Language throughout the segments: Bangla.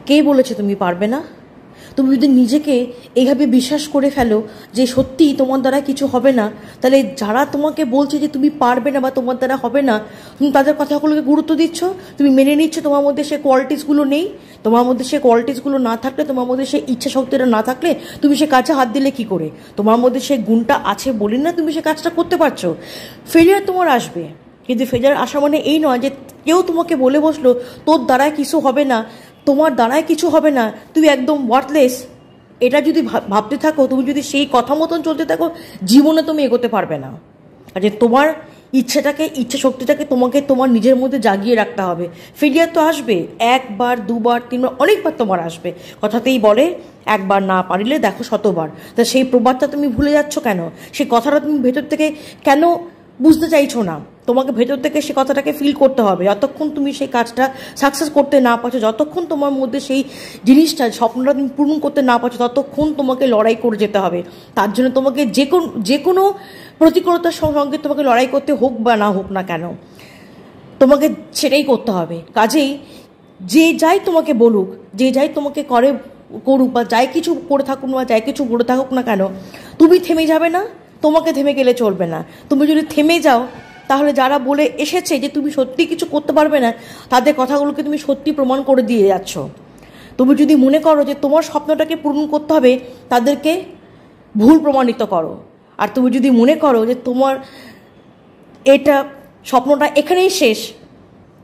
কে বলেছে তুমি পারবে না? তুমি যদি নিজেকে এইভাবে বিশ্বাস করে ফেলো যে সত্যিই তোমার দ্বারা কিছু হবে না, তাহলে যারা তোমাকে বলছে যে তুমি পারবে না বা তোমার দ্বারা হবে না, তুমি তাদের কথাগুলোকে গুরুত্ব দিচ্ছ, তুমি মেনে নিচ্ছ তোমার মধ্যে সে কোয়ালিটিসগুলো নেই। তোমার মধ্যে সে কোয়ালিটিসগুলো না থাকলে, তোমার মধ্যে সে ইচ্ছা শক্তিটা না থাকলে তুমি সে কাজে হাত দিলে কি করে? তোমার মধ্যে সে গুণটা আছে বলি না তুমি সে কাজটা করতে পারছো। ফেলিয়ার তোমার আসবে, কিন্তু ফেলিয়ার আসা মানে এই নয় যে কেউ তোমাকে বলে বসলো তোর দ্বারায় কিছু হবে না, তোমার দ্বারায় কিছু হবে না, তুমি একদম ওয়ার্থলেস। এটা যদি ভাবতে থাকো, তুমি যদি সেই কথা মতন চলতে থাকো, জীবনে তুমি এগোতে পারবে না। আর যে তোমার ইচ্ছা শক্তিটাকে তোমাকে তোমার নিজের মধ্যে জাগিয়ে রাখতে হবে। ফেলিয়ার তো আসবে, একবার দুবার তিনবার অনেকবার তোমার আসবে। কথাতেই বলে একবার না পারিলে দেখো শতবার। তা সেই প্রবাদটা তুমি ভুলে যাচ্ছ কেন? সেই কথাটা তুমি ভেতর থেকে কেন বুঝতে চাইছো না? তোমাকে ভেতর থেকে সে কথাটাকে ফিল করতে হবে। যতক্ষণ তুমি সেই কাজটা সাকসেস করতে না পারছো, যতক্ষণ তোমার মধ্যে সেই জিনিসটা স্বপ্নটা তুমি পূরণ করতে না পারছো, ততক্ষণ তোমাকে লড়াই করে যেতে হবে। তার জন্য তোমাকে যে কোনো প্রতিকূলতার সঙ্গে তোমাকে লড়াই করতে হোক বা না হোক না কেন, তোমাকে সেটাই করতে হবে। কাজেই যে যাই তোমাকে বলুক, যে যাই তোমাকে করুক বা যাই কিছু করে থাকুক বা যাই কিছু করে থাকুক না কেন, তুমি থেমে যাবে না, তোমাকে থেমে গেলে চলবে না। তুমি যদি থেমে যাও, তাহলে যারা বলে এসেছে যে তুমি সত্যি কিছু করতে পারবে না, তাদের কথাগুলোকে তুমি সত্যি প্রমাণ করে দিয়ে যাচ্ছ। তুমি যদি মনে করো যে তোমার স্বপ্নটাকে পূরণ করতে হবে, তাদেরকে ভুল প্রমাণিত করো। আর তুমি যদি মনে করো যে তোমার এটা স্বপ্নটা এখানেই শেষ,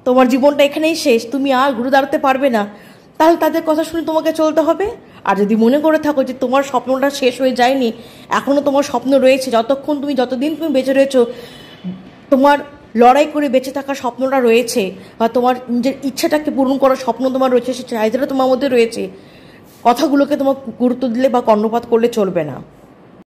তোমার জীবনটা এখানেই শেষ, তুমি আর ঘুরে দাঁড়াতে পারবে না, তাহলে তাদের কথা শুনে তোমাকে চলতে হবে। আর যদি মনে করে থাকো যে তোমার স্বপ্নটা শেষ হয়ে যায়নি, এখনও তোমার স্বপ্ন রয়েছে, যতদিন তুমি বেঁচে রয়েছো, তোমার লড়াই করে বেঁচে থাকার স্বপ্নটা রয়েছে, বা তোমার নিজের ইচ্ছাটাকে পূরণ করার স্বপ্ন তোমার রয়েছে, সে চাহিদাটা তোমার মধ্যে রয়েছে, কথাগুলোকে তোমার গুরুত্ব দিলে বা কর্ণপাত করলে চলবে না।